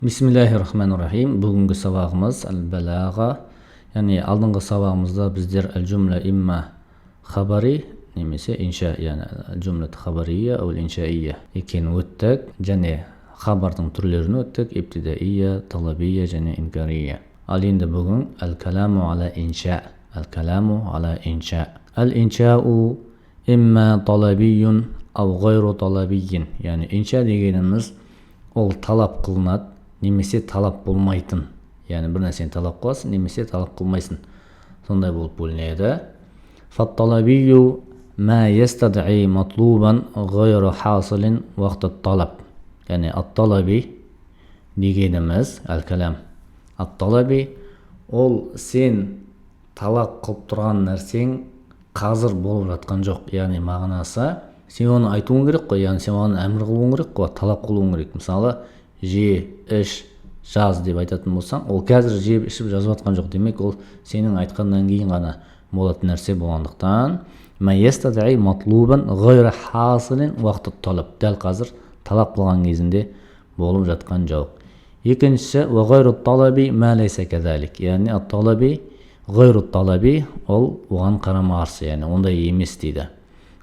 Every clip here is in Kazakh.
Бисмиллахир-рахманир-рахим. Бүгінгі сабағымыз әл-балаға, яғни алдыңғы сабағымызда біздер әл-джумла имма хабари немесе инша, яғни әл-джумла хабария әу иншаия екенін өттік, және хабардың түрлерін өттік: ибтидаия, талабия және инкария. Ал енді бүгін әл-каламу аля инша. Әл-каламу аля инша. Әл-иншау имма талабиюн ау ғайру талабиин. Яғни инша дегеніміз ол талап қылынады немесе талап болмайтын. Яғни бір нәрсені талап қыласың немесе талап қылмайсың. Сондай болып бөлінеді. Фат-талабию ма ястад'i матлубан ғайру хасилин вақтат талаб. Яғни ат-талаби дегеніміз әл-калам. Ат-талаби ол сен талап қылып тұрған нәрсең қазір болып жатқан жоқ. Яғни мағынасы сен оны айтуың керек қой, яғни сен оны әмір қылуың керек қой, талап қылуың керек. Мысалы, же, іш, жаз деп айтатын болсаң, ол қазір жеп ішіп жазып жатқан жоқ. Демек, ол сенің айтқаннан кейін ғана болатын нәрсе болғандықтан, ма ястад'i матлубан ғайру хасилин вақтат талаб. Дәл қазір талап қылған кезінде болып жатқан жоқ. Екіншісі, ва ғайру талаби ма лайса казалик. Яғни ат-талаби ғайру талаби ол оған қарама-қарсы, яғни ондай емес дейді.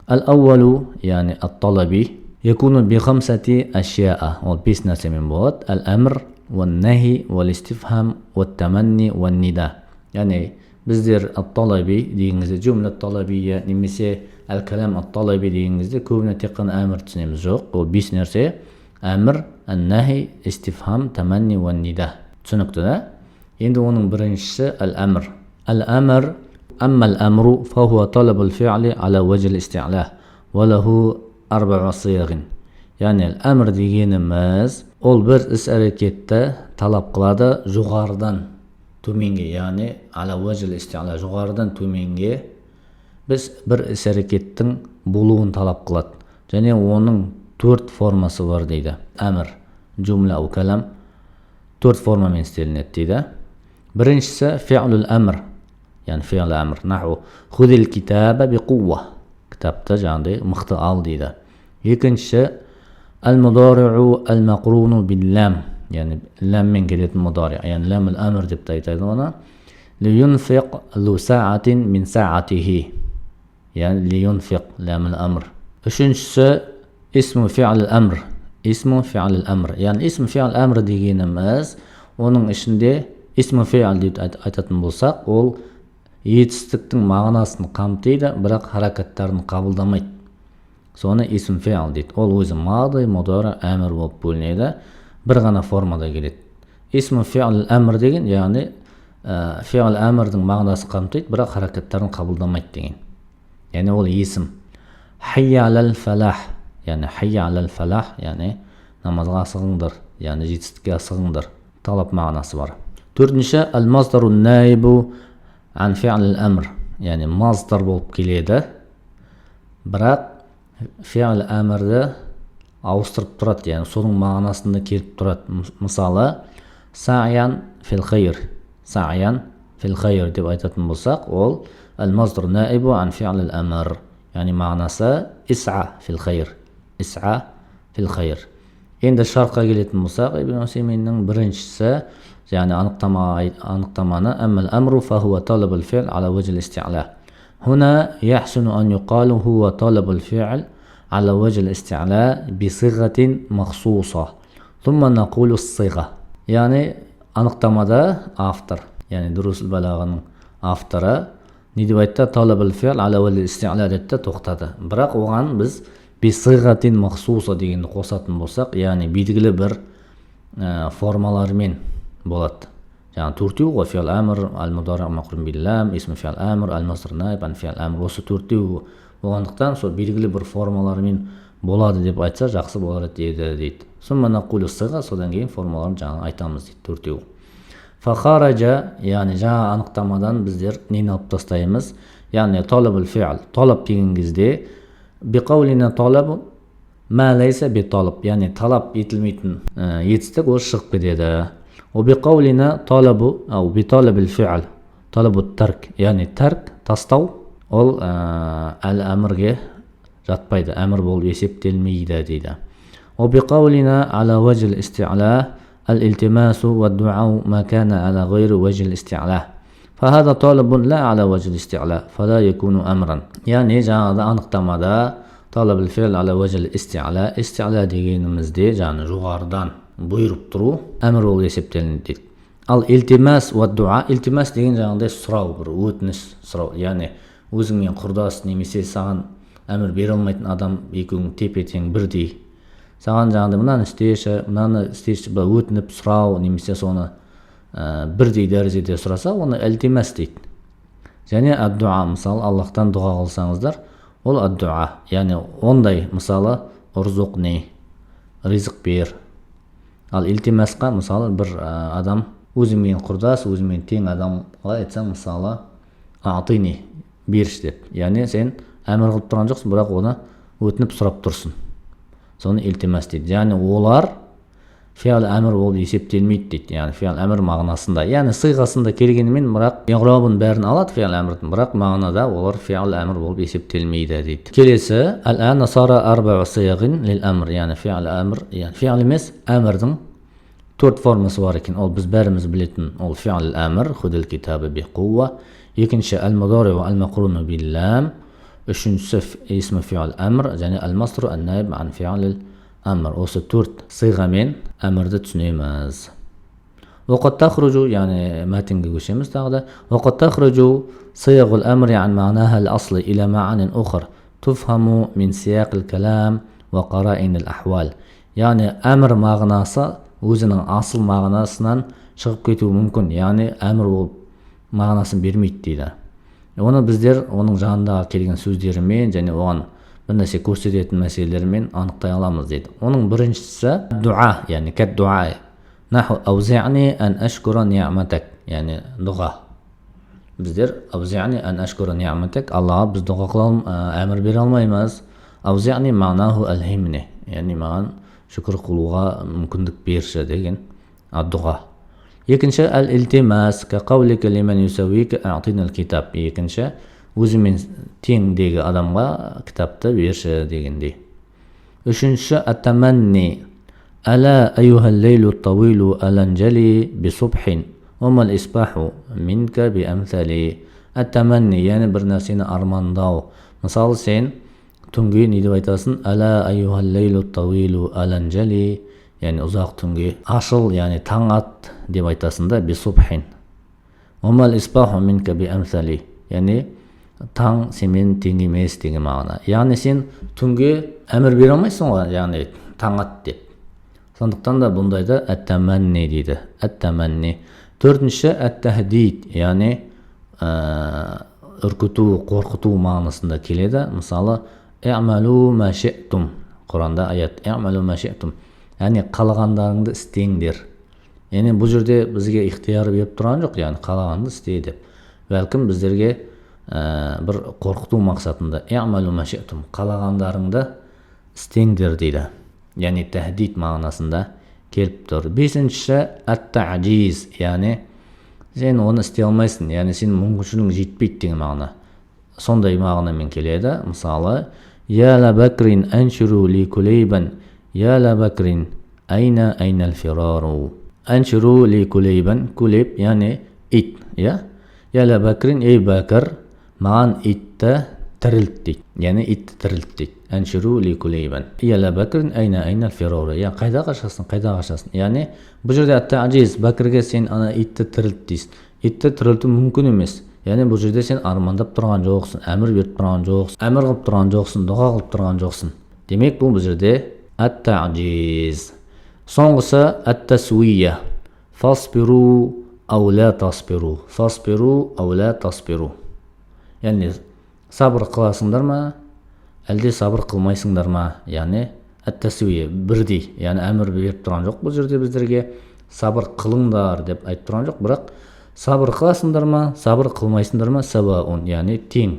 Әл-ауалу, яғни ат-талаби якуну би хамсати ашяа. Ол 5 нәрсемен болады. Әл-әмр, уан-нахи, уал-истифхам, уат-таманни, уан-нида. Яғни біздер ат-талаби деген кезде джумла талабия немесе әл-калам ат-талаби деген кезде көбіне тек қана әмір түсінеміз. Жоқ, ол 5 нәрсе: әмір, ән-нахи, истифхам, таманни, уан-нида. Түсінікті, да? Енді оның біріншісі әл-әмр. Әл-әмр أما الأمر فهو طلب الفعل على وجه الاستعلاء وله 4 صيغ. Yani الأمر дегеніміз ол бір іс-әрекетті талап қылады жоғарыдан төменге, яғни على وجه الاستعلاء, жоғарыдан төменге біз бір іс-әрекеттің болуын талап қылады. Және оның 4 формасы бар дейді. Әмір, джумла ау калам 4 формамен істелінеді дейді. Біріншісі фи'лул әмір. Yani fi'l әмір. Наху худил китаба биқуа. Кітапты жаңағыдай мықты ал дейді. Екіншісі әл-мудари'у әл-мақруну бил-лам. Yani ләммен келетін мудари'. Yani ләмул әмір деп те айтады оны. Лиюнфиқ лу саатин мин саатихи. Yani лиюнфиқ ләмул әмір. Үшіншісі исму фи'л әмір. Исму фи'л әмір. Yani исму фи'л әмір дегеніміз оның ішінде исму фи'л деп айтатын болсақ, ол етістіктің мағынасын қамтиды, бірақ харакаттарын қабылдамайды. Соны исм фи'л дейді. Ол өзі мады, мудари, әмір болып бөлінеді. Бір ғана формада келеді. Исм фи'л әмір деген, яғни фи'л әмірдің мағынасы қамтиды, бірақ харакаттарын қабылдамайды деген. Яғни ол исм. Хайя алал фалах. Яғни хайя алал фалах, яғни намазға асығыңдар, яғни жетістікке асығыңдар. Талап мағынасы бар. Төртінші әл-маздару наибу ан фи'л әмір. Яғни маздар болып келеді, бірақ фи'л әмірді ауыстырып тұрады, яғни соның мағынасында келіп тұрады. Мысалы, сa'ян фил хайр. Сa'ян фил хайр деп айтатын болсақ, ол әл-маздар наибу ан фи'л әмір. Яғни мағынасы ис'a фил хайр. Ис'a фил хайр. Енді шартқа келетін болсақ, Ибн Усайминнің біріншісі, yani anıqtamanı əmmel əmru fəhuva talabul fi'l ala vecil isti'la. Huna yahsunu an yuqalu huwa talabul fi'l ala vecil isti'la bi sigatin məxsusa. Thumma naqulu siga. Yani anıqtamada автор, yani Durusul Balağanın авторы не деп айтты? Talabul fi'l ala vecil isti'la деп тоқтады. Бірақ оған біз би сигаtin məxsusa дегенді қосатын болсақ, yani белгілі бір формалармен болады. Жаңа төртеу ғой: фи'л әмір, әл-мудари' мақрун бил-лам, исм фи'л әмір, әл-маздар наиб ан фи'л әмір. Осы төртеу болғандықтан сол белгілі бір формалармен болады деп айтса жақсы болар еді дейді. Сумма нақулу сига, содан кейін формаларын жаңа айтамыз дейді, төртеу. Фахараджа, яғни жаңа анықтамадан біздер нені алып тастаймыз? Яғни талабул фи'л, талап деген кезде биқаулина талабу ма лайса би талаб, яғни талап етілмейтін етістік ол шығып кетеді. وبقولنا طلب أو بطلب الفعل طلب الترك, يعني ترك тастау, ол әл-әмірге жатпайды, әмір болып есептелмейді дейді. وبقولنا على وجه الاستعلاء الالتماس والدعاء ما كان على غير وجه الاستعلاء فهذا طالب لا على وجه الاستعلاء فلا يكون أمرا. يعني жаңағыда анықтамада طلب الفعل على وجه الاستعلاء استعلاء дегенімізде жаңағы жоғарыдан бұйырып тұру әмір болып есептелінеді дейді. Ал илтимас ва дуа, илтимас деген жаңағыдай сұрау, бір өтініш сұрау, яғни өзіңмен құрдас немесе саған әмір бере алмайтын адам екеуің тепе тең бірдей, саған жаңағыдай мынаны істеші өтініп сұрау немесе соны бірдей дәрежеде сұраса, оны илтимас дейді. Және ад-дуа, мысалы Аллахтан дұға қылсаңыздар, ол ад-дуа, яғни ондай, мысалы урзуқни, ризық бер. Ал илтимасқа мысалы бір адам өзіңмен құрдас, өзіңмен тең адамға айтсаң, мысалы аътини, берші деп. Яғни сен әмір қылып тұрған жоқсың, бірақ оны өтініп сұрап тұрсың. Соны илтимас дейді. Яғни олар фиал әмір болып есептелмейді дейді. Яғни фиал әмір мағынасында, яғни сыйғасында келгенімен, бірақ иғрабын бәрін алады фиал әмірдің, бірақ мағынада олар фиал әмір болып есептелмейді дейді. Келесі әл-ән сара арбау сыйғин лил әмір, яғни фиал әмір, яғни фиал емес әмірдің төрт формасы бар екен. Ол біз бәріміз білетін, ол фиал әмір, худил китабы би қуа. Екінші әл-мудари ва әл-мақруну биллам. Үшіншісі исмі фиал әмір, және әл-масру ән-найб ан фиал әмір. Осы төрт сыйғамен әмірді түсінеміз. وقد تخرج يعني متنге көшеміз тағы да. وقد تخرج صيغ الأمر عن معناها الأصلي إلى معان أخرى تفهم من سياق الكلام وقرائن الأحوال. يعني әмір мағынасы өзінің асыл мағынасынан шығып кетуі мүмкін. Яғни әмір болып мағынасын бермейді дейді. Оны біздер оның жанындағы келген сөздерімен және оған бір нәрсе көрсететін мәселелермен анықтай аламыз дейді. Оның біріншісі дуа, яғни кәд дуа. Наху аузи'ни ан ашкура ни'матак, яғни дұға. Біздер аузи'ни ан ашкура ни'матак, Аллаға біз дұға қылалым, әмір бере алмаймыз. Аузи'ни мағнаху алхимни, яғни маған шүкір қылуға мүмкіндік берші деген дұға. Екінші әл-илтимас ка қаулика лиман юсавика аътина ал-китаб. Екінші өзімен теңдегі адамға кітапты берші дегендей. Үшінші ат-таманни ألا أيها الليل الطويل ألنجلي بصبح وما الإصباح منك بأمثالي. التمني يعني бір нәрсені армандау. Мысалы сен түнге не деп айтасың? ألا أيها الليل الطويل ألنجلي, яғни ұзақ түнге ашыл, яғни таң ат деп айтасың да, بصبح وما الإصباح منك بأمثالي, яғни таң сенмен тең емес деген мағына. Яғни сен түнге әмір бере алмайсың ғой, яғни таң ат деп. Сондықтан да бұндайды әт-таманни дейді. Әт-таманни. Төртінші әт-тәхдид, яғни үркіту, қорқыту мағынасында келеді. Мысалы, иъмалу ма ши'тум. Құранда аят, иъмалу ма ши'тум. Яғни қалағандарыңды істеңдер. Яғни бұл жерде бізге ихтияр беріп тұрған жоқ, яғни қалағанды істе деп. Бәлкім біздерге бір қорқыту мақсатында иъмалу ма ши'тум, қалағандарыңды істеңдер дейді. Яғни тәхдид мағынасында келіп тұр. Бесіншісі әт-таъжиз, яғни сен оны істей алмайсың, яғни сен мүмкіншілігің жетпейді деген мағына. Сондай мағынамен келеді. Мысалы, я ла бакрин аншуру ли кулейбан, я ла бакрин айна ал-фирару. Аншуру ли кулейбан, кулейб, яғни ит, я ла бакрин, ей бакр, маған итті тірілт дейді. Яғни итті тірілт дейді. Аншуру ли кулейбан. Я ла бакрин айна ал-фирару. Я қайда қашасың? Яғни бұл жерде әт-таъжиз, бакрге сен ана итті тірілт дейсің. Итті тірілту мүмкін емес. Яғни бұл жерде сен армандап тұрған жоқсың, әмір беріп тұрған жоқсың, әмір қылып тұрған жоқсың, дұға қылып тұрған жоқсың. Демек бұл жерде әт-таъжиз. Соңғысы әт-тасуия. Фасбиру ау ла тасбиру. Фасбиру ау ла тасбиру. Яғни сабыр қыласыңдар ма, әлде сабыр қылмайсыңдар ма? Яғни әт-тасуия, бірдей. Яғни әмір беріп тұрған жоқ бұл жерде біздерге. Сабыр қылыңдар деп айтып тұрған жоқ, бірақ сабыр қыласыңдар ма, сабыр қылмайсыңдар ма, сауаун, яғни тең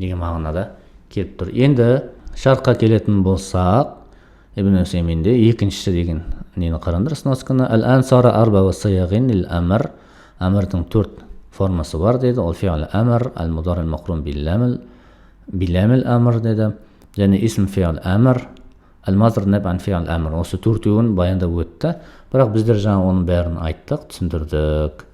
деген мағынада келіп тұр. Енді шартқа келетін болсақ, Ибн Усайминде екіншісі деген нені қараңдар, сносканы. Әл-ән сара арба ва сайягин ил-әмір. Әмірдің төрт формасы бар деді. Ол фиал әмір, әл-мудар әл-мақрун биламил әмір деді. Және исм фиал әмір, әл-мазр нәб ан фиал әмір. Осы төртеуін баяндап өтті. Бірақ біздер жаңа оның бәрін айттық, түсіндірдік.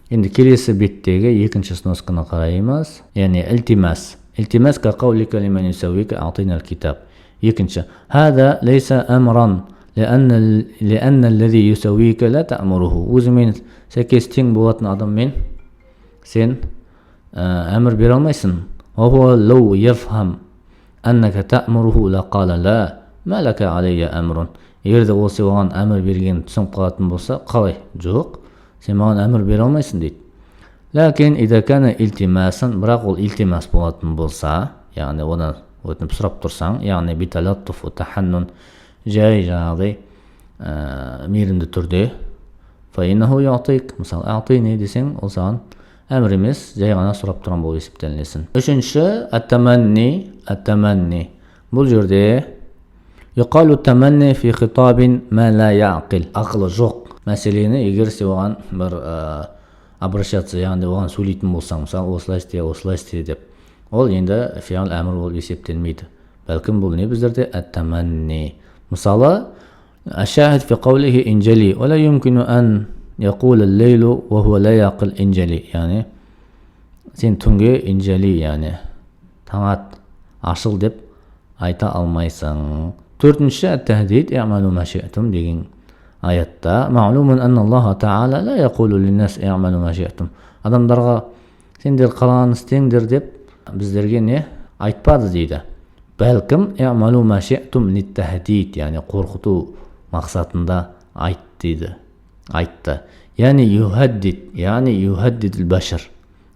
Енді келесі беттегі екінші сносканы қараймыз. Яғни илтимас. Илтимас ка қаулика лиман юсауика аътина алкитаб. Екінші. Хада лейса амран لأن الذي يسويك لا تأمره. Өзімен сәйкес тең болатын адаммен сен әмір бере алмайсың. وهو لو يفهم أنك تأمره لقال لا ما لك علي أمر. Егер де ол сен оған әмір берген түсініп қалатын болса, қалай? Жоқ, сен маған әмір бере алмайсың дейді. Ләкин إذا كان илтимасан, бірақ ол илтимас болатын болса, яғни оны өтініп сұрап тұрсаң, яғни биталаттуф таханнун, жай жаңағыдай мейірімді түрде, фаиннаху юътик, мысалы аътини десең, ол саған әмір емес, жай ғана сұрап тұрған болып есептелінесің. Үшінші, ат-таманни. Бұл жерде юқалу таманни фи хитабин ма ла яъқил. Ақылы жоқ мәселені егер сен оған бір обращаться, яғни оған сөйлейтін болсаң, мысалы осылай істе деп, ол енді фиал әмір болып есептелмейді. Бәлкім бұл не біздерде ат-таманни. Мысалы, الشاهد في قوله إنجلي ولا يمكن أن يقول الليل وهو لا يعقل إنجلي. يعني сен түнге инжали, яғни таң ат, ашыл деп айта алмайсың. Төртінші, ат-тахдид i'malu ma shi'tum деген аятта ма'лумун анна Аллаха та'ала ла яқулу линнас i'malu ma shi'tum. Адамдарға сендер қалағанын істеңдер деп біздерге не айтпады дейді. Бәлкім i'malu ma shi'tum лит-тахдид, яғни қорқыту мақсатында айтты. Яғни юхаддид al-башар,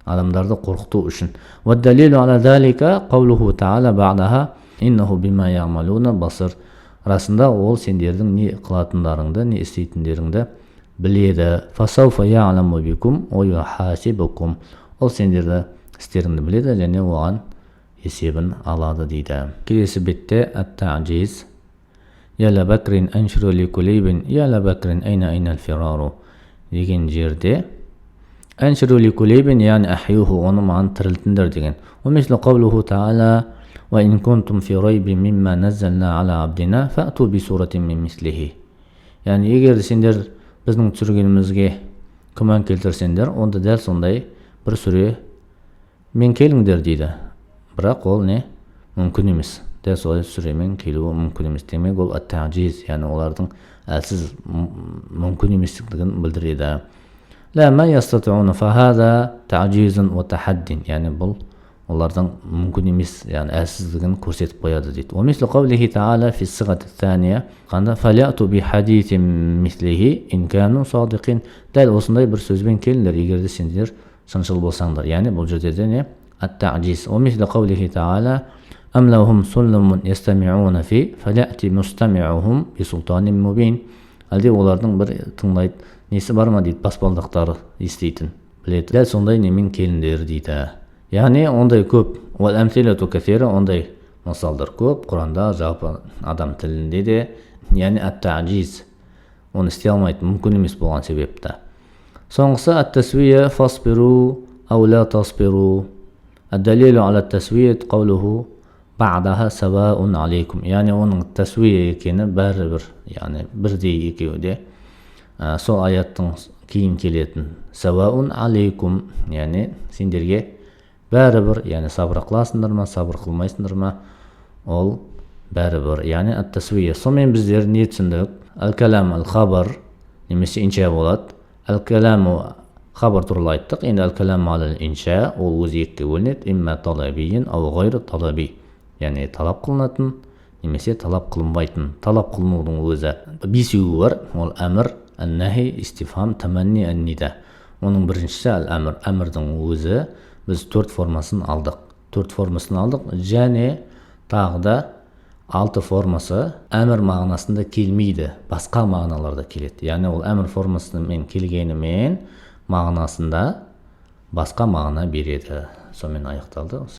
адамдарды қорқыту үшін. Вад-далилу ала залика қаулуху та'ала бa'даха иннаху бима я'малуна басир. Расында ол сендердің не қылатындарыңды, не істейтіндеріңді біледі. Фасауфа я'ламу бикум ва юхасибукум. Ол сендерді істеріңді біледі және оған есебін алады дейді. Келесі бетте ат-та'жиз. Я ла бакрин аншру ли кулейбин, я ла бакрин айна аль-фирару деген жерде аншру ли кулейбин, яғни ахюху, оны маған тірілтіңдер деген. Умислу қаулуху та'ала ва ин кунтум фи райбин мимма наззална ала абдина фаъту би суратин мин мислихи. Яғни егер сендер біздің түсіргенімізге күмән келтірсеңдер, онда дәл сондай бір сүре мен келіңдер дейді. Бірақ ол не? Мүмкін емес. Дәл солай сүремен келуі мүмкін емес. Демек ол ат-та'жиз, яғни олардың әлсіз мүмкін еместігін білдіреді. Ла ма ястати'уна фахаза та'жизун ва тахаддин. Яғни бұл олардың мүмкін емес, яғни әлсіздігін көрсетіп қояды дейді. Ва мислу қаулихи та'ала фи сигати ат-таниya қанда фаляту би хадитин мислихи ин кану садиқин. Дәл осындай бір сөзбен келіңдер егер де сендер шыншыл болсаңдар. Яғни бұл жерде не? Ат-та'жиз. Ва мислу қаулихи та'ала أم لهم سلم يستمعون فيه فليأتي مستمعهم بسلطان مبين. Әлде олардың бір тыңдайды несі бар ма дейді, баспалдақтары естейтін, біледі. Дәл сондай немен келіңдер дейді. Яғни ондай көп, уәл әмсилату кәсира, ондай мысалдар көп Құранда, жалпы адам тілінде де. Яғни ат-та'жиз, оны істей алмайды, мүмкін емес болған себепті. Соңғысы ат-тасвия фасбиру ау ла тасбиру. Ад-далилу аля ат-тасвият қаулуху бa'даха саваун алейкум. Яғни оның тасвия екені бәрібір, яғни бірдей екеуі де. Сол аяттың кейін келетін саваун алейкум, яғни сендерге бәрібір, яғни сабыр қыласыңдар ма, сабыр қылмайсыңдар ма, ол бәрібір, яғни ат-тасвия. Сонымен біздер не түсіндік? Әл-кәлам әл-хабар немесе инша болады. Әл-кәламу хабар туралы айттық. Енді әл-кәлам әл-инша, ол өз екіге бөлінеді. Имма талабийин ау ғайры талаби. Яғни талап қылынатын, немесе талап қылынбайтын. Талап қылынудың өзі бесеуі бар. Ол әмір, ән-нахи, истифхам, таманни, ән-нида. Оның біріншісі әл-әмір. Әмірдің өзі біз 4 формасын алдық. 4 формасын алдық және тағы да 6 формасы әмір мағынасында келмейді, басқа мағыналарда келеді. Яғни ол әмір формасымен келгенімен мағынасында басқа мағына береді. Сонымен аяқталды.